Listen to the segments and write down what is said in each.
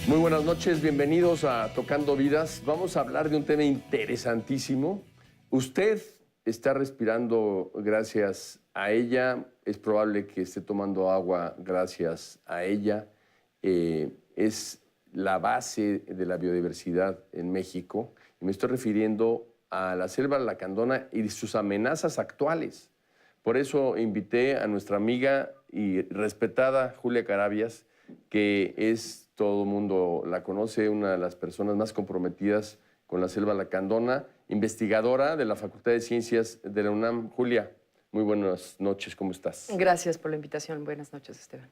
Muy buenas noches, bienvenidos a Tocando Vidas. Vamos a hablar de un tema interesantísimo. Usted está respirando gracias a ella, es probable que esté tomando agua gracias a ella. Es la base de la biodiversidad en México. Y me estoy refiriendo a la selva lacandona y sus amenazas actuales. Por eso invité a nuestra amiga y respetada Julia Carabias, que es, todo el mundo la conoce, una de las personas más comprometidas con la selva lacandona, investigadora de la Facultad de Ciencias de la UNAM. Julia, muy buenas noches, ¿cómo estás? Gracias por la invitación. Buenas noches, Esteban.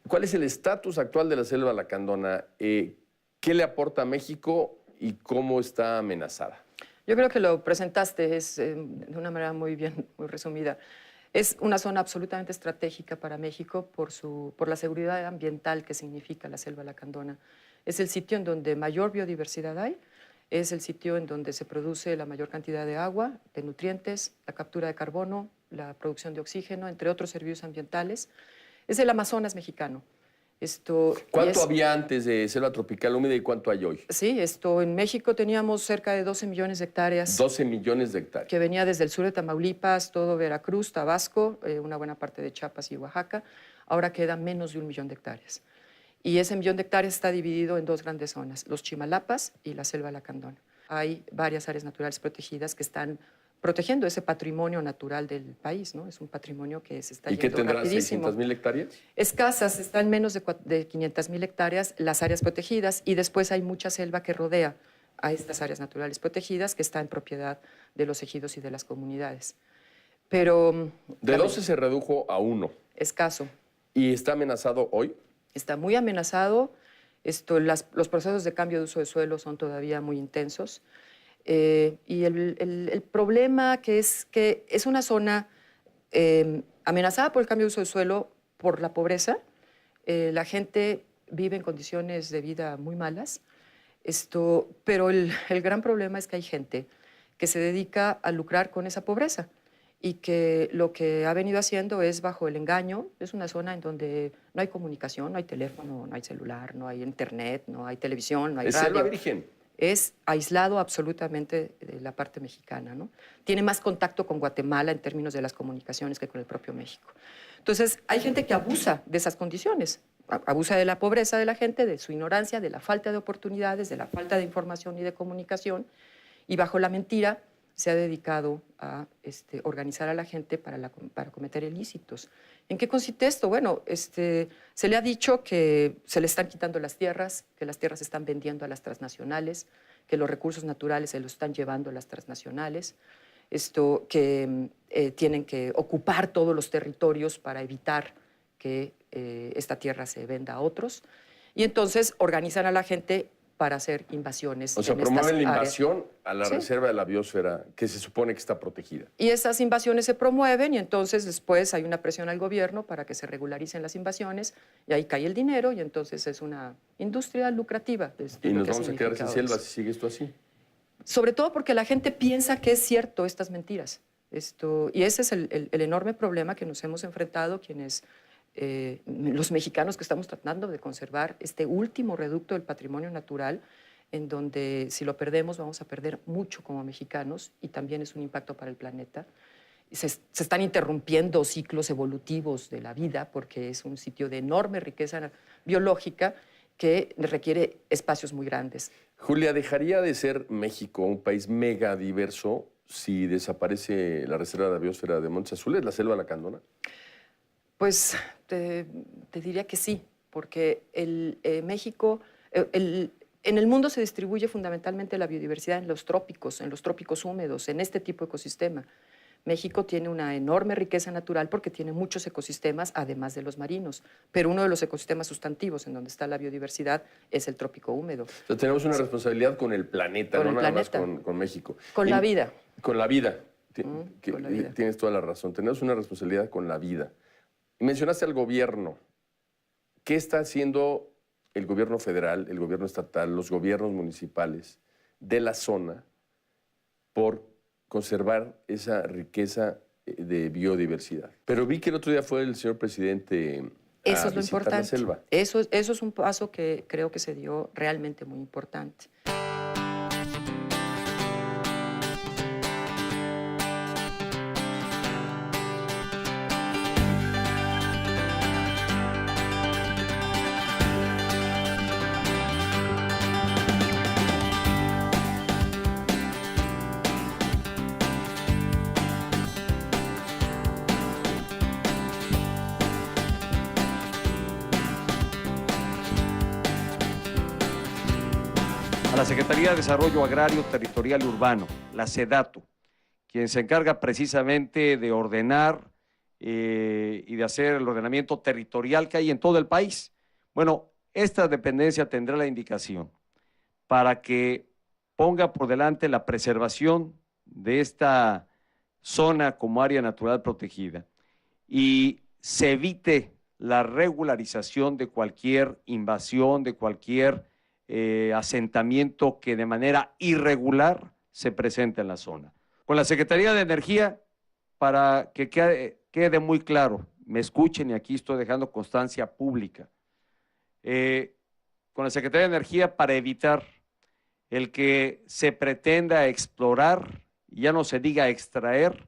¿Cuál es el estatus actual de la selva lacandona? ¿Qué le aporta a México y cómo está amenazada? Yo creo que lo presentaste de una manera muy bien, muy resumida. Es una zona absolutamente estratégica para México por la seguridad ambiental que significa la selva lacandona. Es el sitio en donde mayor biodiversidad hay, es el sitio en donde se produce la mayor cantidad de agua, de nutrientes, la captura de carbono, la producción de oxígeno, entre otros servicios ambientales. Es el Amazonas mexicano. ¿Cuánto había antes de selva tropical húmeda y cuánto hay hoy? Sí, en México teníamos cerca de 12 millones de hectáreas. 12 millones de hectáreas. Que venía desde el sur de Tamaulipas, todo Veracruz, Tabasco, una buena parte de Chiapas y Oaxaca. Ahora queda menos de 1 millón de hectáreas. Y ese millón de hectáreas está dividido en dos grandes zonas, los Chimalapas y la selva lacandona. Hay varias áreas naturales protegidas que están protegiendo ese patrimonio natural del país, ¿no? Es un patrimonio que se está yendo rapidísimo. ¿Y qué tendrá, 600,000 hectáreas? Escasas, están menos de 500,000 hectáreas las áreas protegidas y después hay mucha selva que rodea a estas áreas naturales protegidas que está en propiedad de los ejidos y de las comunidades. Pero... De 12 se redujo a 1. Escaso. ¿Y está amenazado hoy? Está muy amenazado. Los procesos de cambio de uso de suelo son todavía muy intensos. Y el problema que es una zona amenazada por el cambio de uso de suelo, por la pobreza. La gente vive en condiciones de vida muy malas. Pero el gran problema es que hay gente que se dedica a lucrar con esa pobreza y que lo que ha venido haciendo es bajo el engaño. Es una zona en donde no hay comunicación, no hay teléfono, no hay celular, no hay internet, no hay televisión, no hay radio. ¿Es selva virgen? Es aislado absolutamente de la parte mexicana, ¿no? Tiene más contacto con Guatemala en términos de las comunicaciones que con el propio México. Entonces, hay gente que abusa de esas condiciones, abusa de la pobreza de la gente, de su ignorancia, de la falta de oportunidades, de la falta de información y de comunicación, y bajo la mentira se ha dedicado a organizar a la gente para cometer ilícitos. ¿En qué consiste esto? Bueno, se le ha dicho que se le están quitando las tierras, que las tierras se están vendiendo a las transnacionales, que los recursos naturales se los están llevando a las transnacionales, que tienen que ocupar todos los territorios para evitar que esta tierra se venda a otros. Y entonces organizan a la gente para hacer invasiones. O sea, promueven la invasión a la reserva de la biosfera que se supone que está protegida. Y esas invasiones se promueven y entonces después hay una presión al gobierno para que se regularicen las invasiones y ahí cae el dinero y entonces es una industria lucrativa. ¿Y nos vamos a quedar sin selva si sigue esto así? Sobre todo porque la gente piensa que es cierto estas mentiras. Y ese es el enorme problema que nos hemos enfrentado quienes... los mexicanos que estamos tratando de conservar este último reducto del patrimonio natural, en donde si lo perdemos vamos a perder mucho como mexicanos y también es un impacto para el planeta. Se están interrumpiendo ciclos evolutivos de la vida porque es un sitio de enorme riqueza biológica que requiere espacios muy grandes. Julia, ¿dejaría de ser México un país mega diverso si desaparece la reserva de la biosfera de Montes Azules, la selva lacandona? Pues te diría que sí, porque México, en el mundo se distribuye fundamentalmente la biodiversidad en los trópicos húmedos, en este tipo de ecosistema. México tiene una enorme riqueza natural porque tiene muchos ecosistemas, además de los marinos, pero uno de los ecosistemas sustantivos en donde está la biodiversidad es el trópico húmedo. Entonces tenemos una responsabilidad con el planeta, no nada más con México. Con la vida. Con la vida. Con la vida. Tienes toda la razón. Tenemos una responsabilidad con la vida. Mencionaste al gobierno. ¿Qué está haciendo el gobierno federal, el gobierno estatal, los gobiernos municipales de la zona por conservar esa riqueza de biodiversidad? Pero vi que el otro día fue el señor presidente Eso a es lo visitar la importante. selva. Eso es un paso que creo que se dio realmente muy importante. A la Secretaría de Desarrollo Agrario, Territorial y Urbano, la SEDATU, quien se encarga precisamente de ordenar y de hacer el ordenamiento territorial que hay en todo el país. Bueno, esta dependencia tendrá la indicación para que ponga por delante la preservación de esta zona como área natural protegida y se evite la regularización de cualquier invasión, de cualquier asentamiento que de manera irregular se presente en la zona. Con la Secretaría de Energía, para que quede muy claro, me escuchen y aquí estoy dejando constancia pública, con la Secretaría de Energía para evitar el que se pretenda explorar, ya no se diga extraer,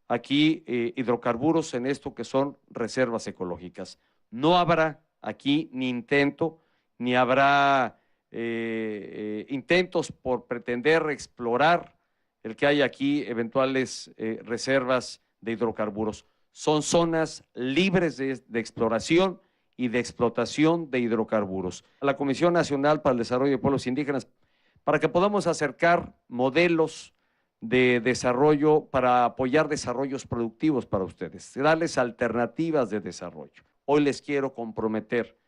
aquí hidrocarburos en esto que son reservas ecológicas. No habrá aquí ni intento, ni habrá intentos por pretender explorar el que hay aquí eventuales reservas de hidrocarburos. Son zonas libres de exploración y de explotación de hidrocarburos. La Comisión Nacional para el Desarrollo de Pueblos Indígenas, para que podamos acercar modelos de desarrollo para apoyar desarrollos productivos para ustedes, darles alternativas de desarrollo. Hoy les quiero comprometer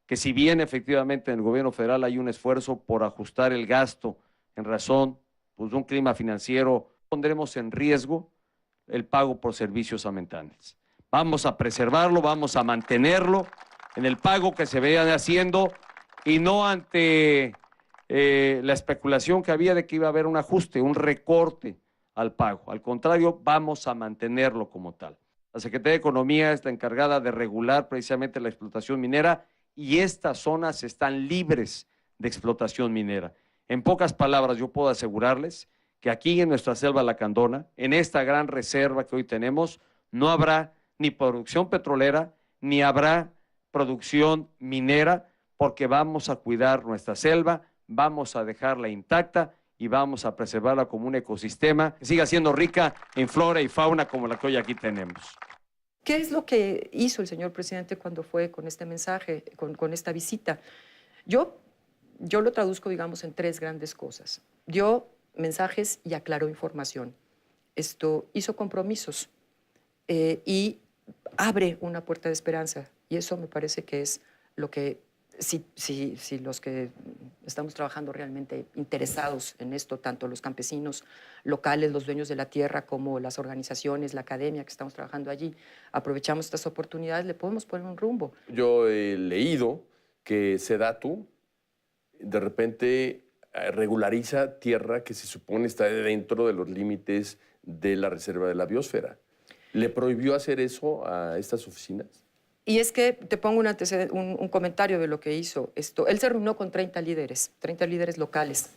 que si bien efectivamente en el gobierno federal hay un esfuerzo por ajustar el gasto en razón pues, de un clima financiero, pondremos en riesgo el pago por servicios ambientales. Vamos a preservarlo, vamos a mantenerlo en el pago que se vean haciendo y no ante la especulación que había de que iba a haber un ajuste, un recorte al pago. Al contrario, vamos a mantenerlo como tal. La Secretaría de Economía es la encargada de regular precisamente la explotación minera y estas zonas están libres de explotación minera. En pocas palabras, yo puedo asegurarles que aquí en nuestra selva lacandona, en esta gran reserva que hoy tenemos, no habrá ni producción petrolera, ni habrá producción minera, porque vamos a cuidar nuestra selva, vamos a dejarla intacta y vamos a preservarla como un ecosistema que siga siendo rica en flora y fauna como la que hoy aquí tenemos. ¿Qué es lo que hizo el señor presidente cuando fue con este mensaje, con esta visita? Yo lo traduzco, digamos, en tres grandes cosas. Dio mensajes y aclaró información. Hizo compromisos y abre una puerta de esperanza. Y eso me parece que es lo que, si los que estamos trabajando realmente interesados en esto, tanto los campesinos locales, los dueños de la tierra, como las organizaciones, la academia que estamos trabajando allí, aprovechamos estas oportunidades, le podemos poner un rumbo. Yo he leído que SEDATU de repente regulariza tierra que se supone está dentro de los límites de la reserva de la biosfera. ¿Le prohibió hacer eso a estas oficinas? Y es que te pongo un comentario de lo que hizo. Él se reunió con 30 líderes locales,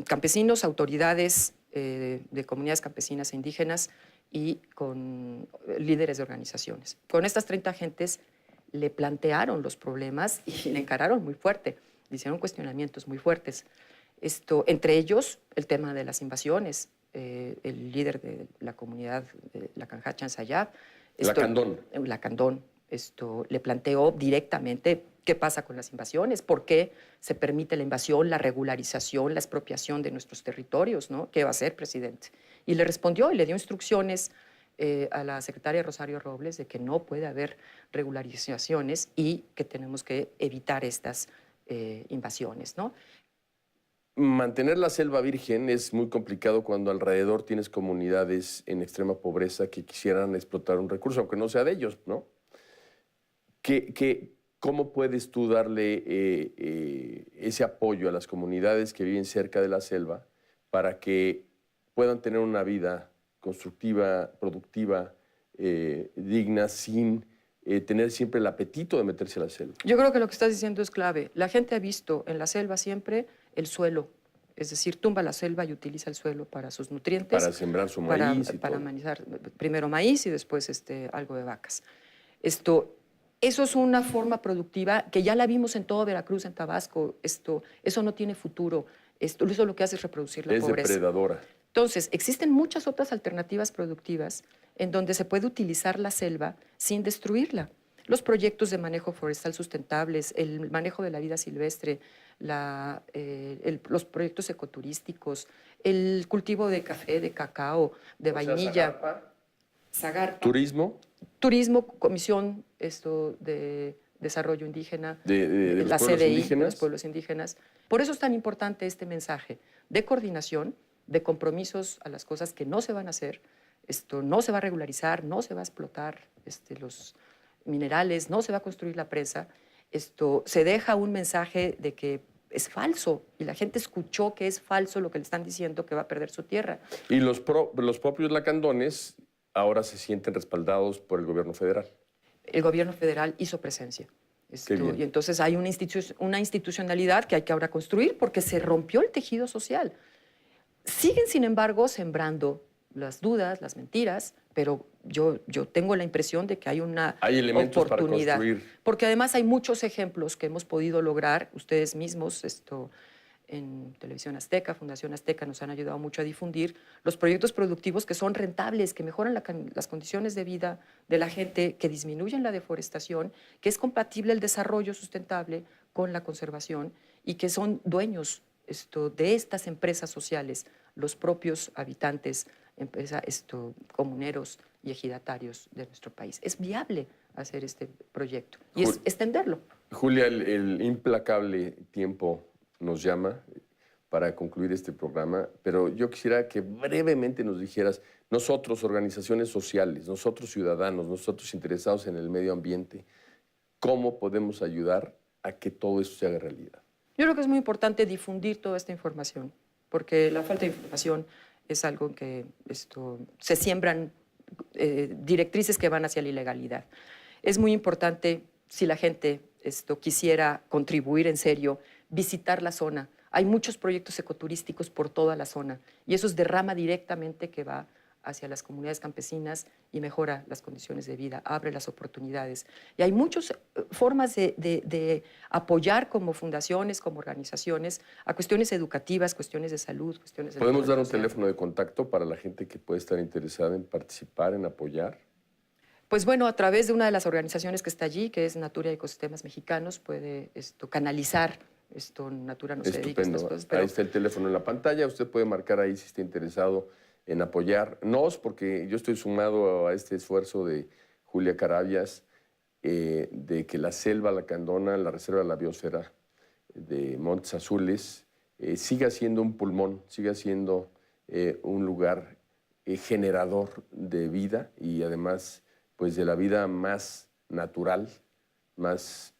campesinos, autoridades de comunidades campesinas e indígenas y con líderes de organizaciones. Con estas 30 gentes le plantearon los problemas y le encararon muy fuerte, le hicieron cuestionamientos muy fuertes. Entre ellos, el tema de las invasiones. El líder de la comunidad, la Canja Chansayab, Lacandón, le planteó directamente qué pasa con las invasiones, por qué se permite la invasión, la regularización, la expropiación de nuestros territorios, ¿no? ¿Qué va a hacer, presidente? Y le respondió y le dio instrucciones a la secretaria Rosario Robles de que no puede haber regularizaciones y que tenemos que evitar estas invasiones, ¿no? Mantener la selva virgen es muy complicado cuando alrededor tienes comunidades en extrema pobreza que quisieran explotar un recurso, aunque no sea de ellos, ¿no? ¿Cómo puedes tú darle ese apoyo a las comunidades que viven cerca de la selva para que puedan tener una vida constructiva, productiva, digna, sin tener siempre el apetito de meterse a la selva. Yo creo que lo que estás diciendo es clave. La gente ha visto en la selva siempre el suelo, es decir, tumba la selva y utiliza el suelo para sus nutrientes. Para sembrar su maíz y para todo. manizar, primero maíz y después algo de vacas. Eso es una forma productiva que ya la vimos en todo Veracruz, en Tabasco. Eso no tiene futuro. Eso lo que hace es reproducir la pobreza. Es depredadora. Entonces, existen muchas otras alternativas productivas en donde se puede utilizar la selva sin destruirla. Los proyectos de manejo forestal sustentables, el manejo de la vida silvestre, los proyectos ecoturísticos, el cultivo de café, de cacao, de vainilla. Zagarpa. Turismo. Turismo, Comisión de Desarrollo Indígena, De la los pueblos CDI, de indígenas. los pueblos indígenas. Por eso es tan importante este mensaje de coordinación, de compromisos a las cosas que no se van a hacer. No se va a regularizar, no se va a explotar los minerales, no se va a construir la presa. Se deja un mensaje de que es falso y la gente escuchó que es falso lo que le están diciendo, que va a perder su tierra. Y los propios lacandones ahora se sienten respaldados por el gobierno federal. El gobierno federal hizo presencia. Qué bien. Y entonces hay una institucionalidad que hay que ahora construir porque se rompió el tejido social. Siguen, sin embargo, sembrando las dudas, las mentiras, pero yo tengo la impresión de que hay una elementos oportunidad. para construir. Porque además hay muchos ejemplos que hemos podido lograr ustedes mismos, en Televisión Azteca, Fundación Azteca, nos han ayudado mucho a difundir los proyectos productivos que son rentables, que mejoran las condiciones de vida de la gente, que disminuyen la deforestación, que es compatible el desarrollo sustentable con la conservación y que son dueños de estas empresas sociales, los propios habitantes, comuneros y ejidatarios de nuestro país. Es viable hacer este proyecto y es extenderlo. Julia, el implacable tiempo nos llama para concluir este programa, pero yo quisiera que brevemente nos dijeras, nosotros, organizaciones sociales, nosotros ciudadanos, nosotros interesados en el medio ambiente, ¿cómo podemos ayudar a que todo esto se haga realidad? Yo creo que es muy importante difundir toda esta información, porque la falta de información es algo en que se siembran directrices que van hacia la ilegalidad. Es muy importante, si la gente quisiera contribuir en serio, visitar la zona. Hay muchos proyectos ecoturísticos por toda la zona y eso es derrama directamente que va hacia las comunidades campesinas y mejora las condiciones de vida, abre las oportunidades. Y hay muchas formas de apoyar como fundaciones, como organizaciones, a cuestiones educativas, cuestiones de salud, cuestiones de... ¿Podemos dar un teléfono de contacto para la gente que puede estar interesada en participar, en apoyar? Pues bueno, a través de una de las organizaciones que está allí, que es Natura y Ecosistemas Mexicanos, puede canalizar Natura no se dedica a estas cosas. Pero... Ahí está el teléfono en la pantalla, usted puede marcar ahí si está interesado en apoyarnos, porque yo estoy sumado a este esfuerzo de Julia Carabias, de que la selva lacandona, la Reserva de la Biosfera de Montes Azules, siga siendo un pulmón, siga siendo un lugar generador de vida y además pues de la vida más natural, más,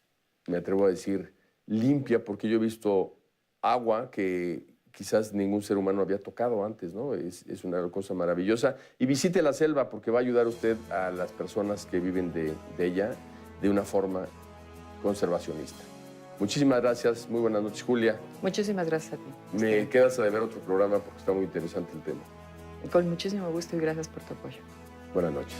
me atrevo a decir, limpia, porque yo he visto agua que quizás ningún ser humano había tocado antes, ¿no? Es una cosa maravillosa. Y visite la selva porque va a ayudar usted a las personas que viven de ella de una forma conservacionista. Muchísimas gracias. Muy buenas noches, Julia. Muchísimas gracias a ti. Me quedas a ver otro programa porque está muy interesante el tema. Con muchísimo gusto y gracias por tu apoyo. Buenas noches.